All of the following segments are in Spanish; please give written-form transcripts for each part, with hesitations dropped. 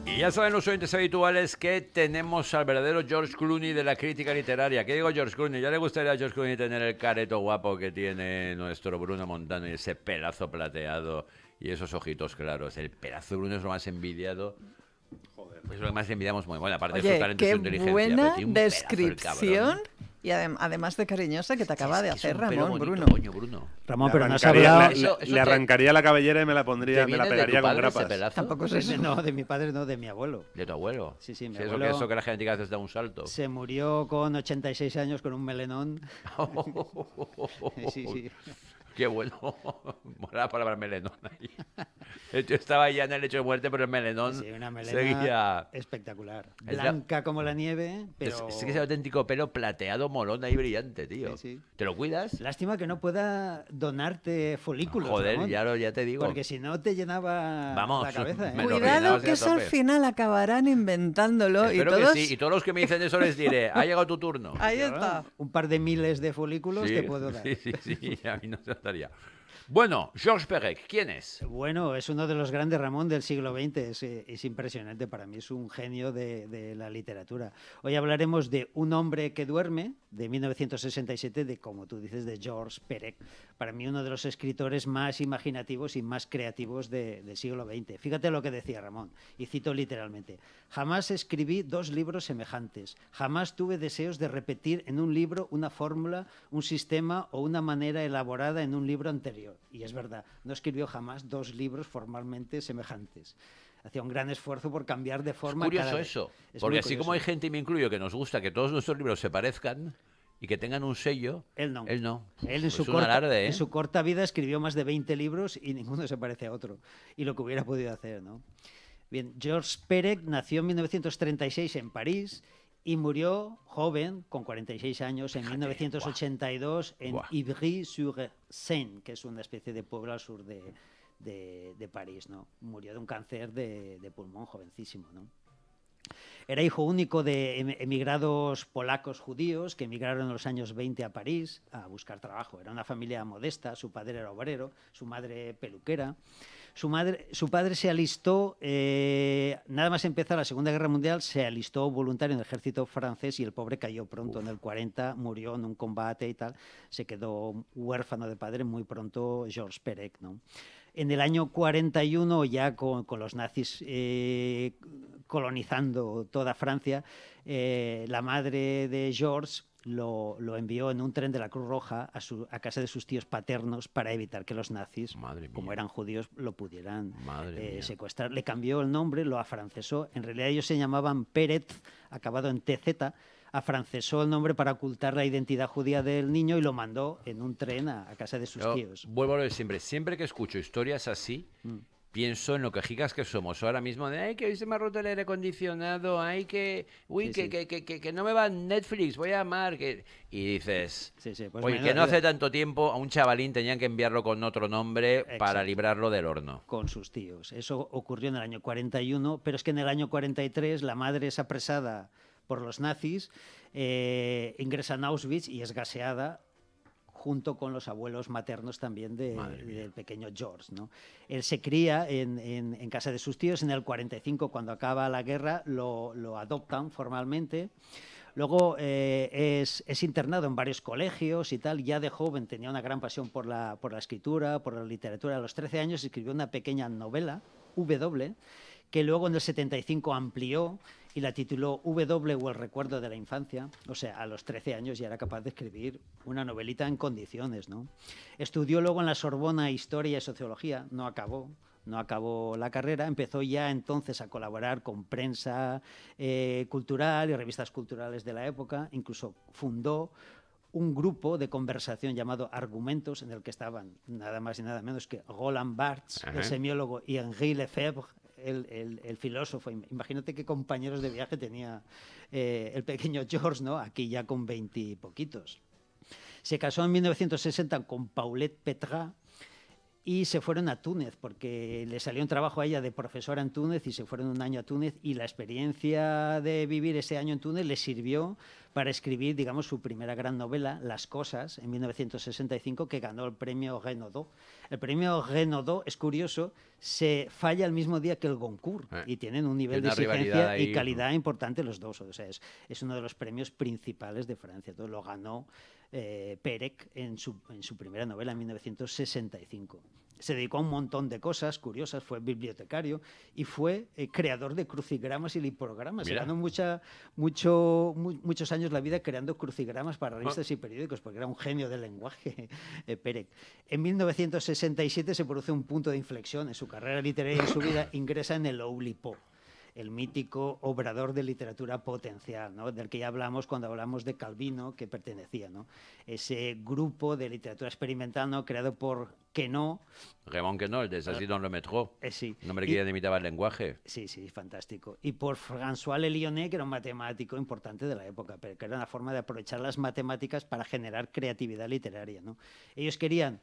Y ya saben los oyentes habituales que tenemos al verdadero George Clooney de la crítica literaria. ¿Qué digo George Clooney? Ya le gustaría a George Clooney tener el careto guapo que tiene nuestro Bruno Montano y ese pelazo plateado y esos ojitos claros. El pelazo de Bruno es lo más envidiado. Joder. Es lo que más envidiamos muy bueno, aparte de su talento y su inteligencia. Buena tiene un descripción y además de cariñosa que te acaba de hacer Ramón, Bruno. Coño, Bruno. Ramón, pero no has hablado... Le arrancaría la cabellera y me la pondría, me la pegaría con grapas. Tampoco es eso. No, de mi padre no, de mi abuelo. ¿De tu abuelo? Sí, sí, mi Sí, abuelo... Eso que la genética hace da un salto. Se murió con 86 años con un melenón. Sí, sí. Qué bueno. Mola la palabra melenón ahí. El tío estaba ya en el lecho de muerte, pero el melenón Sí, una melena seguía... espectacular. Es Blanca como la nieve, pero... Es que es el auténtico pelo plateado, molón ahí brillante, tío. Sí, sí. ¿Te lo cuidas? Lástima que no pueda donarte folículos, Joder, Ramón, ya te digo. porque si no te llenaba Vamos, la cabeza. me lo Cuidado rellenabas que a eso al tope. final acabarán inventándolo Espero y todos... que sí. Y todos los que me dicen eso les diré, ha llegado tu turno. Ahí está. Un par de miles de folículos Sí, te puedo dar. sí, a mí no se estaría. Bueno, Georges Perec, ¿quién es? Bueno, es uno de los grandes, Ramón, del siglo XX. Es impresionante para mí, es un genio de la literatura. Hoy hablaremos de Un hombre que duerme, de 1967, de, como tú dices, de Georges Perec. Para mí, uno de los escritores más imaginativos y más creativos del siglo XX. Fíjate lo que decía Ramón, y cito literalmente. Jamás escribí dos libros semejantes. Jamás tuve deseos de repetir en un libro una fórmula, un sistema o una manera elaborada en un libro anterior. Y es verdad, no escribió jamás dos libros formalmente semejantes. Hacía un gran esfuerzo por cambiar de forma. Es curioso cada vez. eso, Es porque muy así curioso. como hay gente, y me incluyo, que nos gusta que todos nuestros libros se parezcan y que tengan un sello, Él no. Él no. Él Es un alarde, ¿eh? en su corta vida escribió más de 20 libros y ninguno se parece a otro. Y lo que hubiera podido hacer, ¿no? Bien, Georges Perec nació en 1936 en París y murió joven, con 46 años, en 1982 en Ivry-sur-Seine, que es una especie de pueblo al sur de París, ¿no? Murió de un cáncer de pulmón jovencísimo, ¿no? Era hijo único de emigrados polacos judíos que emigraron en los años 20 a París a buscar trabajo. Era una familia modesta, su padre era obrero, su madre peluquera. Su padre se alistó, nada más empezar la Segunda Guerra Mundial, se alistó voluntario en el ejército francés y el pobre cayó pronto. En el 40 murió en un combate y tal. Se quedó huérfano de padre muy pronto Georges Perec, ¿no? En el año 41, ya con los nazis colonizando toda Francia, la madre de Georges lo envió en un tren de la Cruz Roja a casa de sus tíos paternos para evitar que los nazis, como eran judíos, lo pudieran secuestrar. Le cambió el nombre, lo afrancesó. En realidad ellos se llamaban Pérez, acabado en TZ. Afrancesó el nombre para ocultar la identidad judía del niño y lo mandó en un tren a casa de sus tíos. Vuelvo a lo de siempre que escucho historias así, pienso en lo quejicas que somos ahora mismo, de ay, que hoy se me ha roto el aire acondicionado, ay, que uy, Sí, que no me va Netflix, voy a llamar, y dices, Pues oye, que no hace tanto tiempo a un chavalín tenían que enviarlo con otro nombre para librarlo del horno. Con sus tíos. Eso ocurrió en el año 41, pero es que en el año 43 la madre es apresada por los nazis, ingresa en Auschwitz y es gaseada junto con los abuelos maternos también del pequeño George, ¿no? Él se cría en casa de sus tíos. En el 45, cuando acaba la guerra, lo adoptan formalmente. Luego es internado en varios colegios y tal. Ya de joven tenía una gran pasión por la escritura, por la literatura. A los 13 años escribió una pequeña novela, W, que luego en el 75 amplió y la tituló W o el recuerdo de la infancia. O sea, a los 13 años ya era capaz de escribir una novelita en condiciones, ¿no? Estudió luego en la Sorbona Historia y Sociología, no acabó la carrera. Empezó ya entonces a colaborar con prensa cultural y revistas culturales de la época. Incluso fundó un grupo de conversación llamado Argumentos, en el que estaban nada más y nada menos que Roland Barthes, el semiólogo, y Henri Lefebvre, el filósofo. Imagínate qué compañeros de viaje tenía el pequeño George, ¿no? Aquí ya con 20 y poquitos. Se casó en 1960 con Paulette Petra y se fueron a Túnez, porque le salió un trabajo a ella de profesora en Túnez y se fueron un año a Túnez, y la experiencia de vivir ese año en Túnez le sirvió para escribir, digamos, su primera gran novela, Las cosas, en 1965, que ganó el premio Renaudot. El premio Renaudot, es curioso, se falla el mismo día que el Goncourt y tienen un nivel de exigencia y calidad importante los dos. O sea, es uno de los premios principales de Francia. Entonces lo ganó Perec en su primera novela en 1965. Se dedicó a un montón de cosas curiosas, fue bibliotecario y fue creador de crucigramas y lipogramas. Se ganó muchos años la vida creando crucigramas para revistas y periódicos, porque era un genio del lenguaje, Perec. En 1967 se produce un punto de inflexión en su carrera literaria y en su vida, ingresa en el Oulipo, el mítico obrador de literatura potencial, ¿no? Del que ya hablamos cuando hablamos de Calvino, que pertenecía, ¿no? Ese grupo de literatura experimental, ¿no? Creado por Queneau. Raymond Queneau, el de Sassy dans le métro. Sí. Un hombre que ya imitaba el lenguaje. Sí, fantástico. Y por François Lelionnet, que era un matemático importante de la época, pero que era una forma de aprovechar las matemáticas para generar creatividad literaria, ¿no? Ellos querían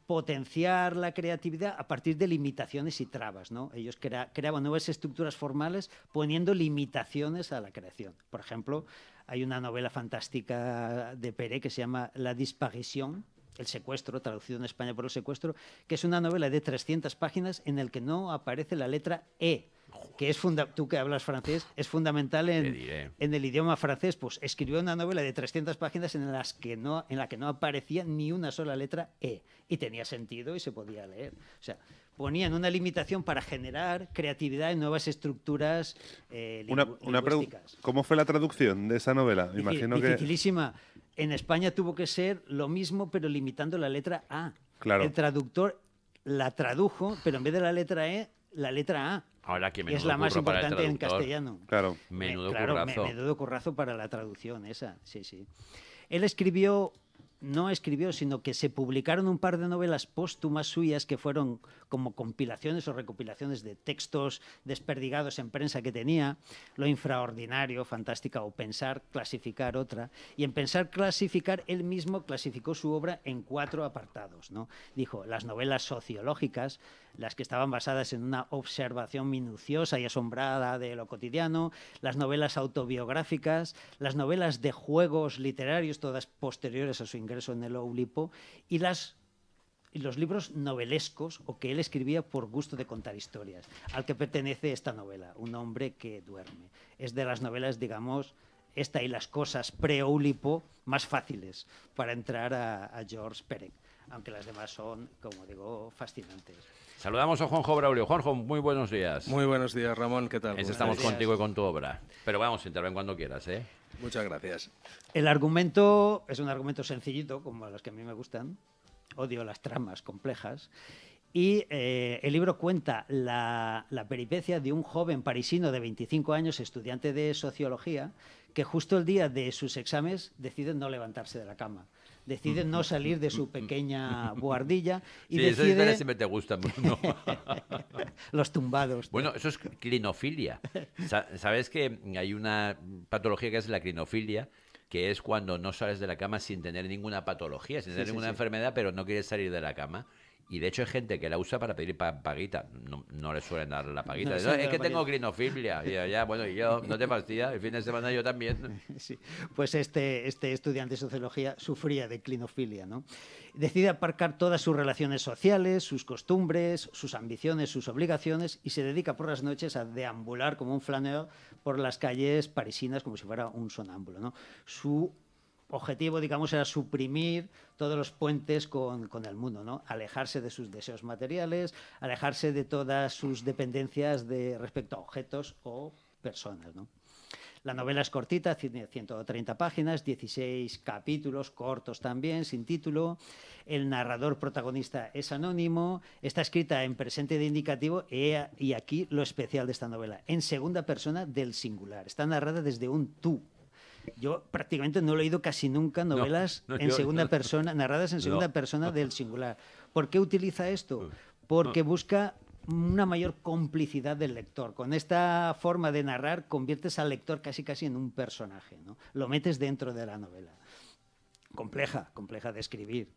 potenciar la creatividad a partir de limitaciones y trabas, ¿no? Ellos creaban nuevas estructuras formales poniendo limitaciones a la creación. Por ejemplo, hay una novela fantástica de Perec que se llama La disparición, el secuestro, traducido en España por el secuestro, que es una novela de 300 páginas en el que no aparece la letra E, que es tú que hablas francés, es fundamental en el idioma francés. Pues escribió una novela de 300 páginas en la que no aparecía ni una sola letra E, y tenía sentido y se podía leer. O sea, ponían una limitación para generar creatividad en nuevas estructuras lingüísticas. ¿Cómo fue la traducción de esa novela? Imagino dificilísima. En España tuvo que ser lo mismo, pero limitando la letra A. Claro. El traductor la tradujo, pero en vez de la letra E, la letra A. Ahora que es la más importante en castellano. Claro. Menudo currazo para la traducción esa. Sí. Él no escribió, sino que se publicaron un par de novelas póstumas suyas que fueron como compilaciones o recopilaciones de textos desperdigados en prensa que tenía. Lo infraordinario, fantástica, o Pensar, clasificar, otra. Y en Pensar, clasificar, él mismo clasificó su obra en 4 apartados, ¿no? Dijo, las novelas sociológicas, las que estaban basadas en una observación minuciosa y asombrada de lo cotidiano, las novelas autobiográficas, las novelas de juegos literarios, todas posteriores a su ingreso en el Oulipo, y los libros novelescos, o que él escribía por gusto de contar historias, al que pertenece esta novela, Un hombre que duerme. Es de las novelas, digamos, esta y Las cosas pre-Oulipo más fáciles para entrar a Georges Perec, aunque las demás son, como digo, fascinantes. Saludamos a Juanjo Braulio. Juanjo, muy buenos días. Muy buenos días, Ramón. ¿Qué tal? Estamos contigo y con tu obra. Pero vamos, interven cuando quieras, ¿eh? Muchas gracias. El argumento es un argumento sencillito, como los que a mí me gustan. Odio las tramas complejas. Y el libro cuenta la peripecia de un joven parisino de 25 años, estudiante de sociología, que justo el día de sus exámenes decide no levantarse de la cama. Decide no salir de su pequeña buhardilla y decide... Esas siempre te gustan, Bruno. Los tumbados. Bueno, eso es clinofilia. ¿Sabes que hay una patología que es la clinofilia? Que es cuando no sales de la cama sin tener ninguna patología, sin tener ninguna enfermedad, pero no quieres salir de la cama. Y de hecho hay gente que la usa para pedir paguita. No le suelen dar la paguita. No, es que tengo clinofilia. Y bueno, y yo, no te fastidia. El fin de semana yo también. Sí. Pues este estudiante de sociología sufría de clinofilia, ¿no? Decide aparcar todas sus relaciones sociales, sus costumbres, sus ambiciones, sus obligaciones, y se dedica por las noches a deambular como un flaneur por las calles parisinas como si fuera un sonámbulo, ¿no? Su objetivo, digamos, era suprimir todos los puentes con el mundo, ¿no? Alejarse de sus deseos materiales, alejarse de todas sus dependencias respecto a objetos o personas, ¿no? La novela es cortita, tiene 130 páginas, 16 capítulos cortos también, sin título. El narrador protagonista es anónimo, está escrita en presente de indicativo y aquí lo especial de esta novela, en segunda persona del singular. Está narrada desde un tú. Yo prácticamente no he leído casi nunca novelas narradas en segunda persona del singular. ¿Por qué utiliza esto? Porque busca una mayor complicidad del lector. Con esta forma de narrar conviertes al lector casi en un personaje, ¿no? Lo metes dentro de la novela. Compleja de escribir.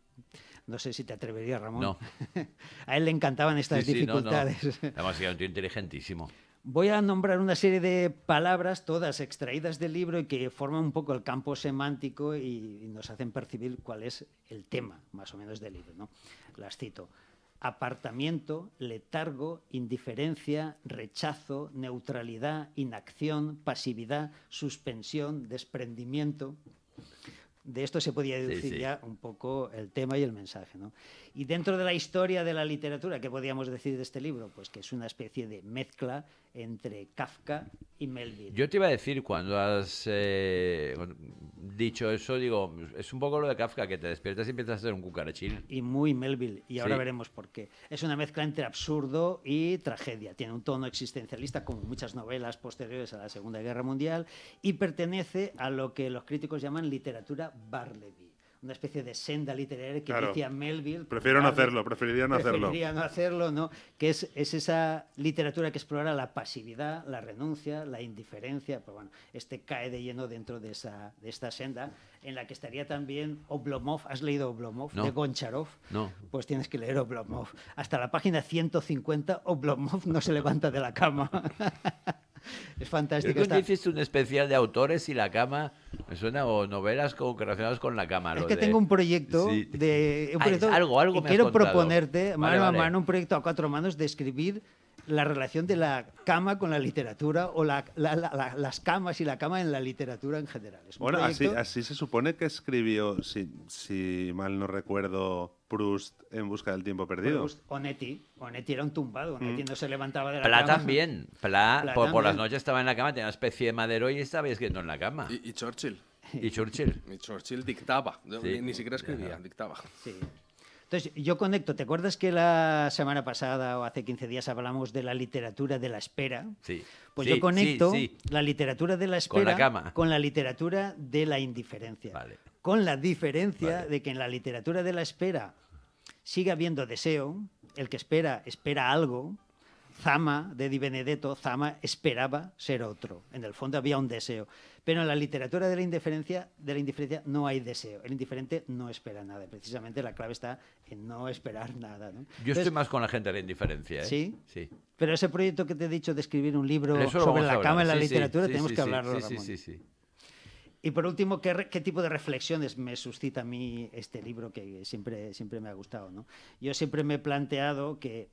No sé si te atreverías, Ramón. No. A él le encantaban estas dificultades. Además, es un tío inteligentísimo. Voy a nombrar una serie de palabras, todas extraídas del libro y que forman un poco el campo semántico y nos hacen percibir cuál es el tema, más o menos, del libro, ¿no? Las cito. Apartamiento, letargo, indiferencia, rechazo, neutralidad, inacción, pasividad, suspensión, desprendimiento. De esto se podía deducir ya un poco el tema y el mensaje, ¿no? Y dentro de la historia de la literatura, ¿qué podríamos decir de este libro? Pues que es una especie de mezcla entre Kafka y Melville. Yo te iba a decir, cuando has dicho eso, digo, es un poco lo de Kafka, que te despiertas y empiezas a ser un cucarachín. Y muy Melville, y ahora veremos por qué. Es una mezcla entre absurdo y tragedia. Tiene un tono existencialista, como muchas novelas posteriores a la Segunda Guerra Mundial, y pertenece a lo que los críticos llaman literatura Barleby. Una especie de senda literaria que decía Melville. Preferiría no hacerlo, ¿no? Que es esa literatura que explora la pasividad, la renuncia, la indiferencia. Pero bueno, cae de lleno dentro de esta senda, en la que estaría también Oblomov. ¿Has leído Oblomov? No. De Goncharov. No. Pues tienes que leer Oblomov. Hasta la página 150, Oblomov no se levanta de la cama. Es fantástico. Creo que hiciste un especial de autores y la cama, me suena, o novelas relacionadas con la cama. Es que tengo un proyecto de... algo y me quiero has contado. proponerte, mano a mano, un proyecto a 4 manos de escribir la relación de la cama con la literatura, o las camas y la cama en la literatura en general. Bueno, así se supone que escribió, si mal no recuerdo, Proust en Busca del tiempo perdido. Proust, Onetti era un tumbado. Onetti no se levantaba de la Pla cama. También. Pla por las noches estaba en la cama, tenía una especie de madero y estaba escribiendo en la cama. Y Churchill. Y Churchill. Y Churchill dictaba. Ni siquiera escribía, dictaba. Sí. Entonces, yo conecto. ¿Te acuerdas que la semana pasada o hace 15 días hablamos de la literatura de la espera? Sí. Pues yo conecto la literatura de la espera con la cama, con la literatura de la indiferencia. Vale. Con la diferencia de que en la literatura de la espera sigue habiendo deseo. El que espera algo. Zama, de Di Benedetto, Zama esperaba ser otro. En el fondo había un deseo. Pero en la literatura de la indiferencia no hay deseo. El indiferente no espera nada. Precisamente la clave está en no esperar nada, ¿no? Yo estoy más con la gente de la indiferencia, ¿eh? ¿Sí? Sí. Pero ese proyecto que te he dicho de escribir un libro sobre la cama en la literatura, tenemos que hablarlo, Ramón. Sí. Y por último, ¿qué tipo de reflexiones me suscita a mí este libro que siempre me ha gustado, ¿no? Yo siempre me he planteado que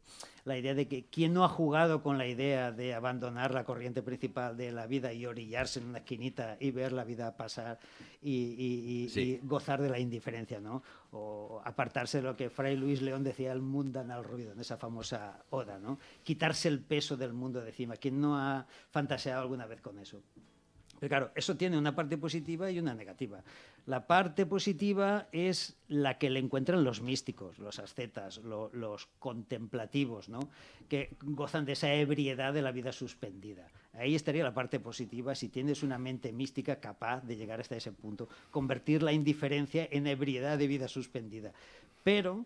la idea de que quién no ha jugado con la idea de abandonar la corriente principal de la vida y orillarse en una esquinita y ver la vida pasar y gozar de la indiferencia, ¿no? O apartarse de lo que Fray Luis León decía, el mundanal ruido, en esa famosa oda, ¿no? Quitarse el peso del mundo de encima. ¿Quién no ha fantaseado alguna vez con eso? Pero claro, eso tiene una parte positiva y una negativa. La parte positiva es la que le encuentran los místicos, los ascetas, los contemplativos, ¿no? Que gozan de esa ebriedad de la vida suspendida. Ahí estaría la parte positiva, si tienes una mente mística capaz de llegar hasta ese punto, convertir la indiferencia en ebriedad de vida suspendida. Pero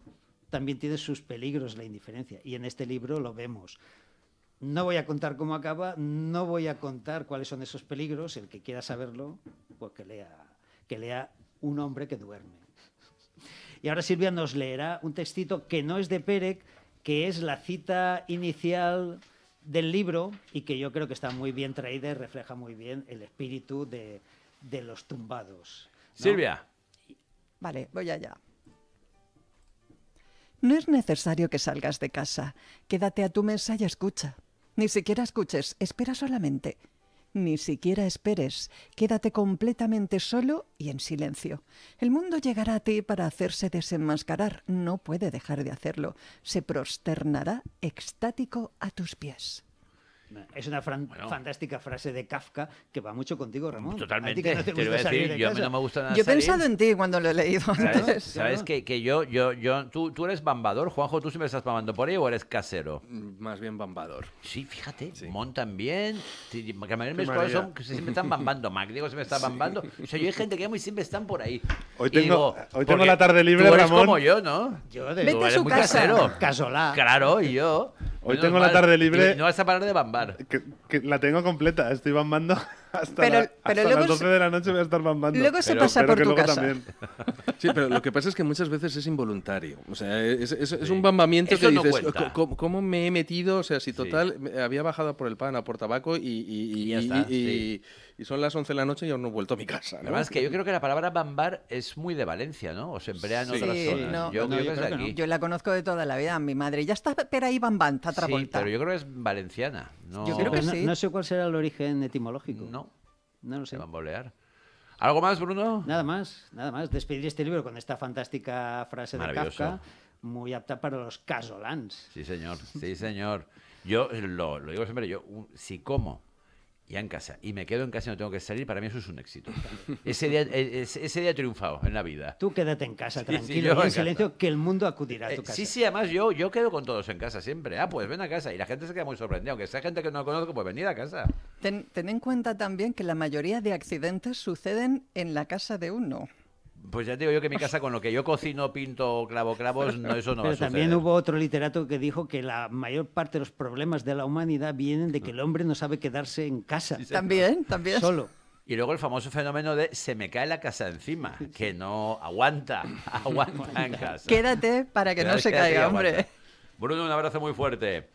también tiene sus peligros la indiferencia, y en este libro lo vemos. No voy a contar cómo acaba, no voy a contar cuáles son esos peligros. El que quiera saberlo, pues que lea Un hombre que duerme. Y ahora Silvia nos leerá un textito que no es de Pérez, que es la cita inicial del libro y que yo creo que está muy bien traída y refleja muy bien el espíritu de los tumbados, ¿no? Silvia. Vale, voy allá. No es necesario que salgas de casa. Quédate a tu mesa y escucha. Ni siquiera escuches, espera solamente. Ni siquiera esperes. Quédate completamente solo y en silencio. El mundo llegará a ti para hacerse desenmascarar. No puede dejar de hacerlo. Se prosternará extático a tus pies. Es una fantástica frase de Kafka que va mucho contigo, Ramón. Totalmente. ¿A ti que no te gusta salir de yo casa? no me gusta nada Yo he salir. pensado en ti cuando lo he leído. ¿Sabes que tú eres bambador, Juanjo? ¿Tú siempre estás bambando por ahí o eres casero? Más bien bambador. Sí, fíjate, Sí. montan bien. Que mis cosas son que siempre están bambando. Mac, digo, siempre está bambando. O sea, yo hay gente que amo y siempre están por ahí. Hoy Y tengo porque la tarde libre, tú eres Ramón. como yo, ¿no? Yo Vete Tú a eres su muy casa. casero. Casolá. Claro, y yo. Hoy Menos tengo la mal. tarde libre. No vas a parar de bambar. Que la tengo completa, estoy bambando hasta Pero las luego 12 de la noche voy a estar bambando. luego se Pero- pasa Pero por que tu luego casa. también. Sí, pero lo que pasa es que muchas veces es involuntario. O sea, es un bambamiento Eso que no dices, cuenta. ¿cómo me he metido? O sea, si Sí. total, había bajado por el pan a por tabaco ya está, sí. y son las 11 de la noche y aún no he vuelto a mi casa, ¿no? Además que yo creo que la palabra bambar es muy de Valencia, ¿no? O se emplea en Sí. otras Sí, zonas. no, yo no, creo yo que es creo de que aquí. no. Yo la conozco de toda la vida. Mi madre ya está per ahí bambanta, otra Sí, vuelta. pero yo creo que es valenciana. No, Yo creo que Pero sí. no sé cuál será el origen etimológico. No, No lo se sé. bambolear. ¿Algo más, Bruno? Nada más, nada más. Despedir este libro con esta fantástica frase de Maravilloso. Kafka, muy apta para los casolans. Sí, señor. Sí, señor. Yo lo digo siempre, si como ya en casa y me quedo en casa y no tengo que salir, para mí eso es un éxito. Ese día he triunfado en la vida. Tú quédate en casa, Sí, tranquilo, yo y en en silencio, casa. que el mundo acudirá a tu casa. Sí, sí, además yo quedo con todos en casa siempre. Ah, pues ven a casa. Y la gente se queda muy sorprendida. Aunque sea gente que no conozco, pues venid a casa. Ten en cuenta también que la mayoría de accidentes suceden en la casa de uno. Pues ya te digo yo que en mi casa con lo que yo cocino, pinto, clavos, no, eso no va a Pero también suceder. hubo otro literato que dijo que la mayor parte de los problemas de la humanidad vienen de que el hombre no sabe quedarse en casa, También. solo. Y luego el famoso fenómeno de se me cae la casa encima, que no aguanta en casa. Quédate para que no se Quédate y caiga, aguanta. hombre. Bruno, un abrazo muy fuerte.